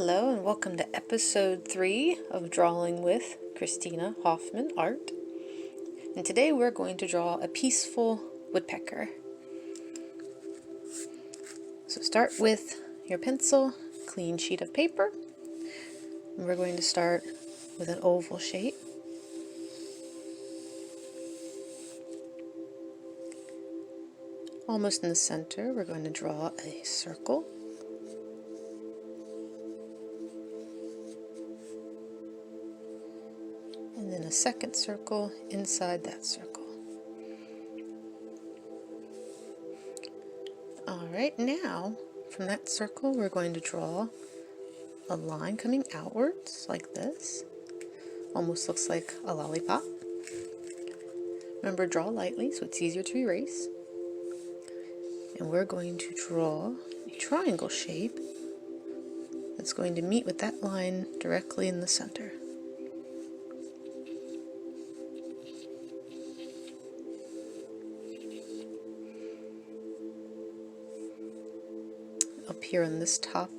Hello and welcome to episode 3 of Drawing with Kristina Hoffman Art. And today we're going to draw a peaceful woodpecker. So start with your pencil, clean sheet of paper. And we're going to start with an oval shape. Almost in the center, we're going to draw a circle. And then a second circle inside that circle. Alright, now from that circle we're going to draw a line coming outwards like this. Almost looks like a lollipop. Remember, draw lightly so it's easier to erase. And we're going to draw a triangle shape that's going to meet with that line directly in the center. Up here on this top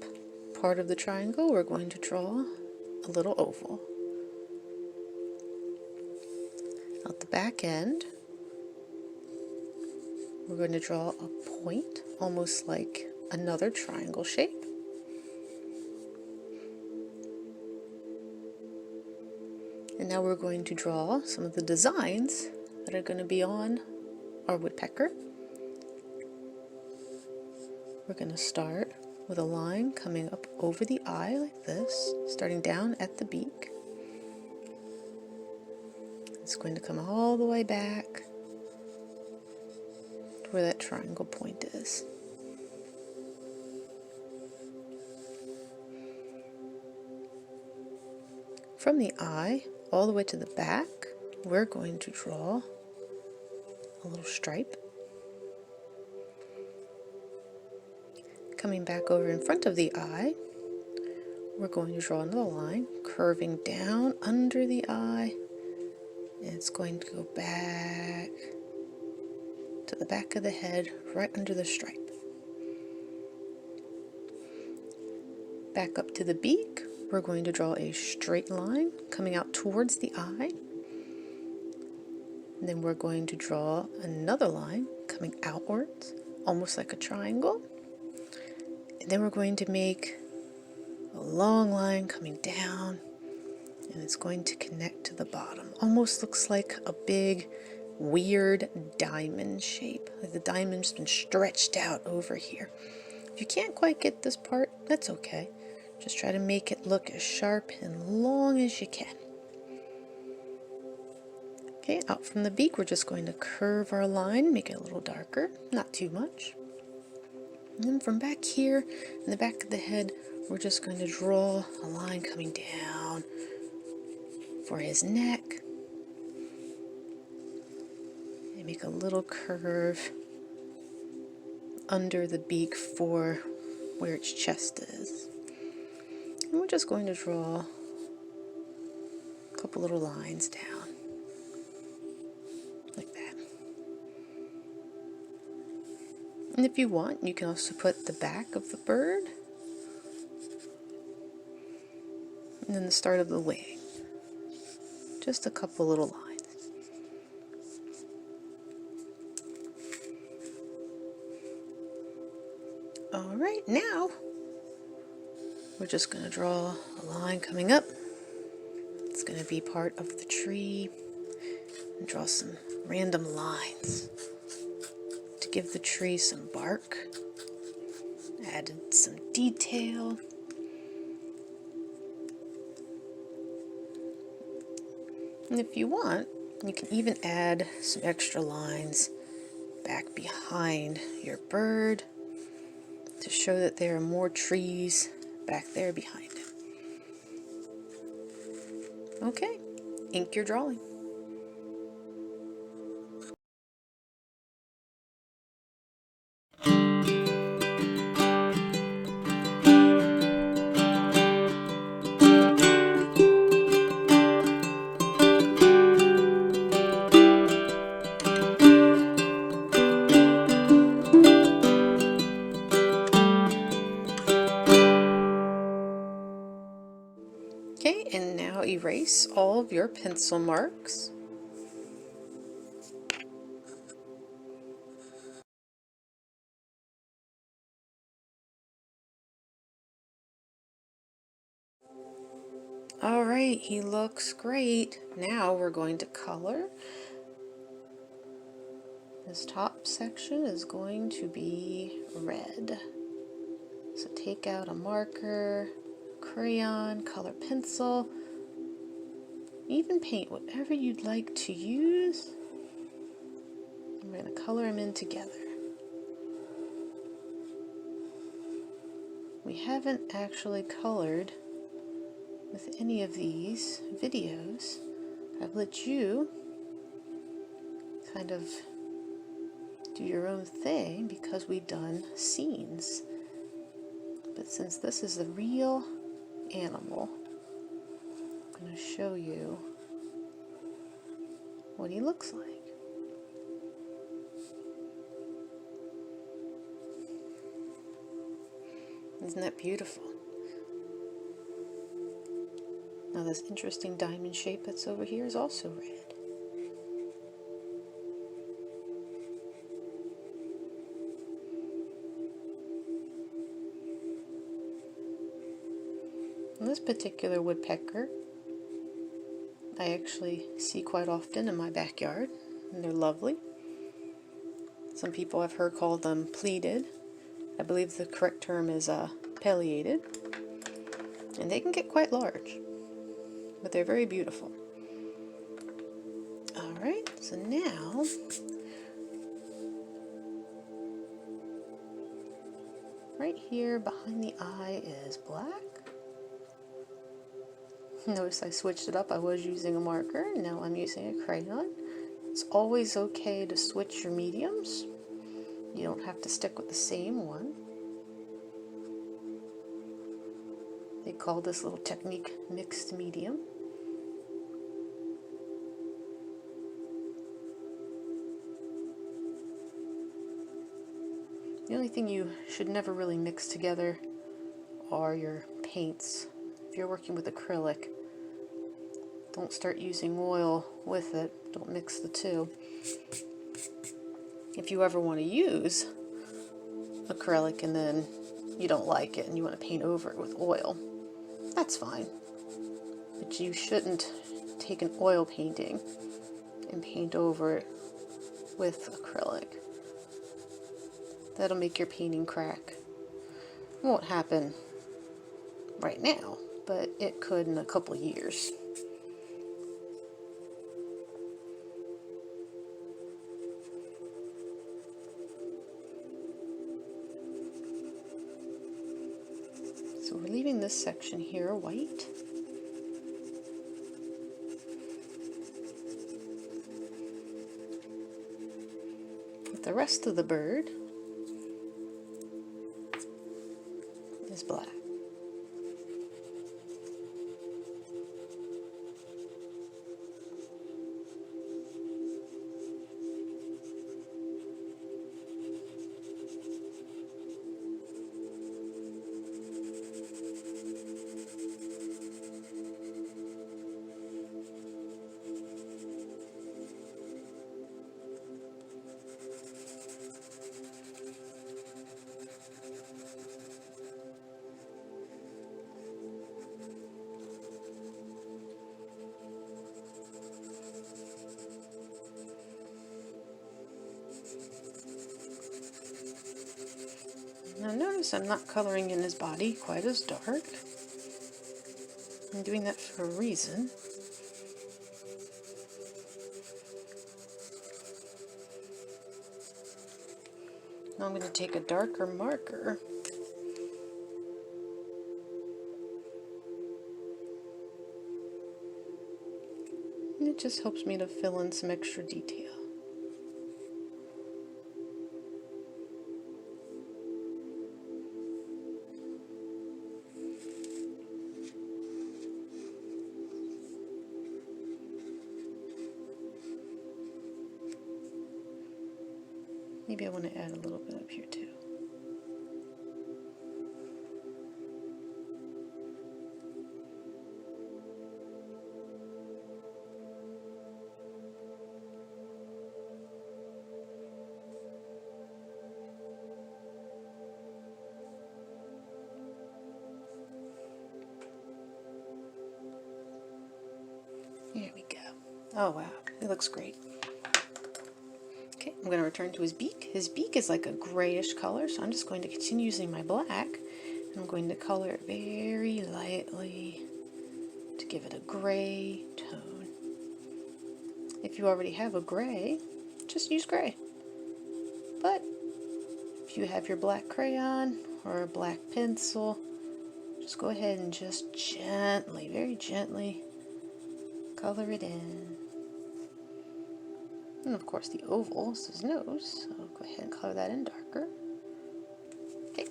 part of the triangle, we're going to draw a little oval. At the back end, we're going to draw a point, almost like another triangle shape. And now we're going to draw some of the designs that are going to be on our woodpecker. We're going to start with a line coming up over the eye like this, starting down at the beak. It's going to come all the way back to where that triangle point is. From the eye all the way to the back, we're going to draw a little stripe. Coming back over in front of the eye, we're going to draw another line curving down under the eye, and it's going to go back to the back of the head right under the stripe. Back up to the beak, we're going to draw a straight line coming out towards the eye. And then we're going to draw another line coming outwards, almost like a triangle. And then we're going to make a long line coming down, and it's going to connect to the bottom. Almost looks like a big, weird diamond shape. Like the diamond's been stretched out over here. If you can't quite get this part, that's okay. Just try to make it look as sharp and long as you can. Okay, out from the beak, we're just going to curve our line, make it a little darker, not too much. And then from back here, in the back of the head, we're just going to draw a line coming down for his neck. And make a little curve under the beak for where its chest is. And we're just going to draw a couple little lines down, like that. And if you want, you can also put the back of the bird and then the start of the wing. Just a couple little lines. Alright, now we're just going to draw a line coming up. It's going to be part of the tree. And draw some random lines to give the tree some bark. Added some detail. And if you want, you can even add some extra lines back behind your bird to show that there are more trees back there behind him. Okay, ink your drawing. erase all of your pencil marks. Alright, he looks great. Now we're going to color. This top section is going to be red. So take out a marker, crayon, color pencil, even paint, whatever you'd like to use. I'm going to color them in together. We haven't actually colored with any of these videos. I've let you kind of do your own thing because we've done scenes. But since this is a real animal, I'm going to show you what he looks like. Isn't that beautiful? Now this interesting diamond shape that's over here is also red. And this particular woodpecker I actually see quite often in my backyard, and they're lovely. Some people I've heard call them pleated. I believe the correct term is pileated, and they can get quite large, but they're very beautiful. Alright, so now right here behind the eye is black. Notice I switched it up. I was using a marker, and now I'm using a crayon. It's always okay to switch your mediums. You don't have to stick with the same one. They call this little technique mixed medium. The only thing you should never really mix together are your paints. If you're working with acrylic, don't start using oil with it. Don't mix the two. If you ever want to use acrylic and then you don't like it and you want to paint over it with oil, that's fine. But you shouldn't take an oil painting and paint over it with acrylic. That'll make your painting crack. It won't happen right now, but it could in a couple of years. So we're leaving this section here white. But the rest of the bird is black. Now notice I'm not coloring in his body quite as dark. I'm doing that for a reason. Now I'm going to take a darker marker and it just helps me to fill in some extra detail. Maybe I want to add a little bit up here too. Oh wow, it looks great. Okay, I'm going to return to his beak. His beak is like a grayish color, so I'm just going to continue using my black. I'm going to color it very lightly to give it a gray tone. If you already have a gray, just use gray. But if you have your black crayon or a black pencil, just go ahead and just gently, very gently, color it in. And of course the oval is his nose, so go ahead and color that in darker. Okay.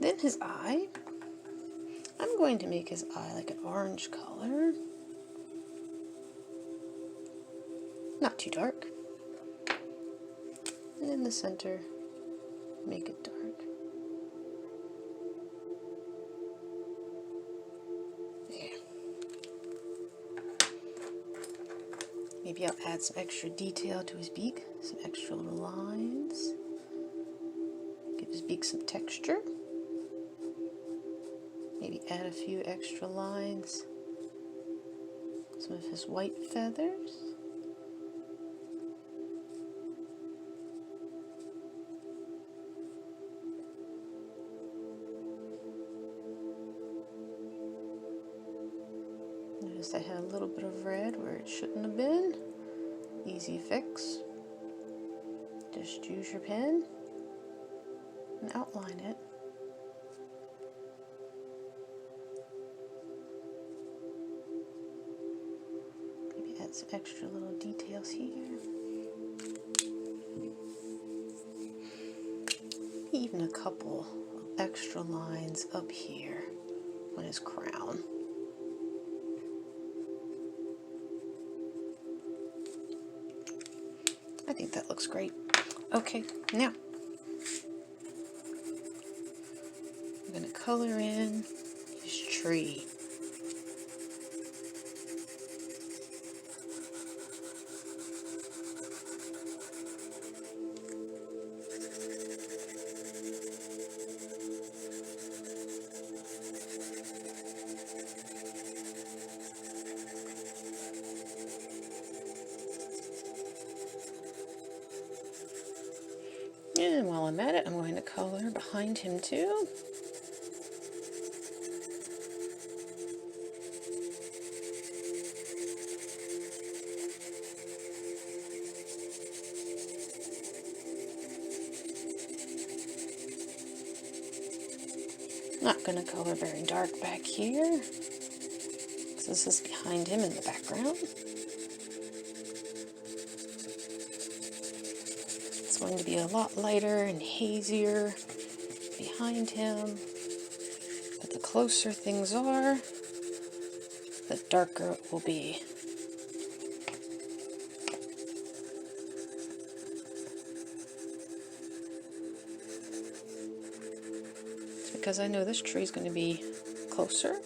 Then his eye. I'm going to make his eye like an orange color. Not too dark. And in the center, make it dark. Maybe I'll add some extra detail to his beak, some extra little lines. Give his beak some texture. Maybe add a few extra lines. Some of his white feathers. Notice I had a little bit of red where it shouldn't have been. Easy fix. Just use your pen and outline it. Maybe add some extra little details here. Even a couple of extra lines up here on his crown. I think that looks great. Okay, now I'm going to color in his tree. And while I'm at it, I'm going to color behind him too. Not going to color very dark back here, because this is behind him in the background. It's going to be a lot lighter and hazier behind him, but the closer things are, the darker it will be. It's because I know this tree is going to be closer.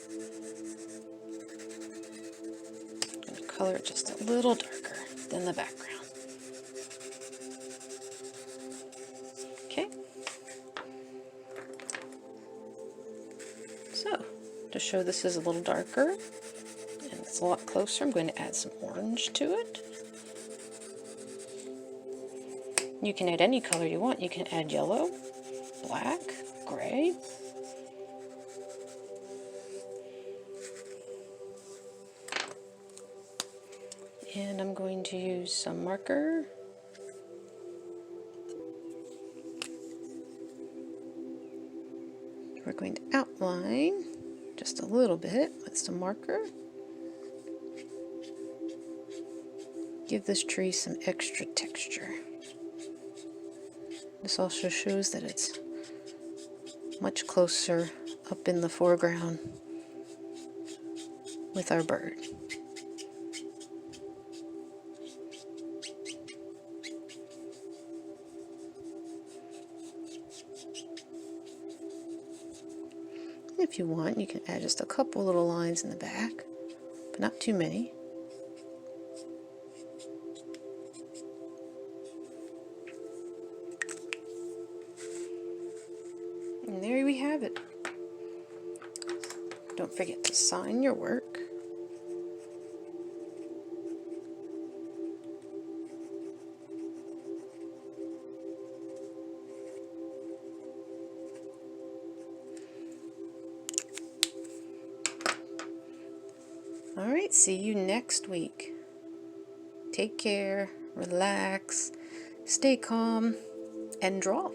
I'm going to color it just a little darker than the background. Okay. So, to show this is a little darker and it's a lot closer, I'm going to add some orange to it. You can add any color you want. You can add yellow, black, gray. And I'm going to use some marker. We're going to outline just a little bit with some marker. Give this tree some extra texture. This also shows that it's much closer up in the foreground with our bird. If you want, you can add just a couple little lines in the back, but not too many. And there we have it. Don't forget to sign your work. right, see you next week. Take care, relax, stay calm, and draw.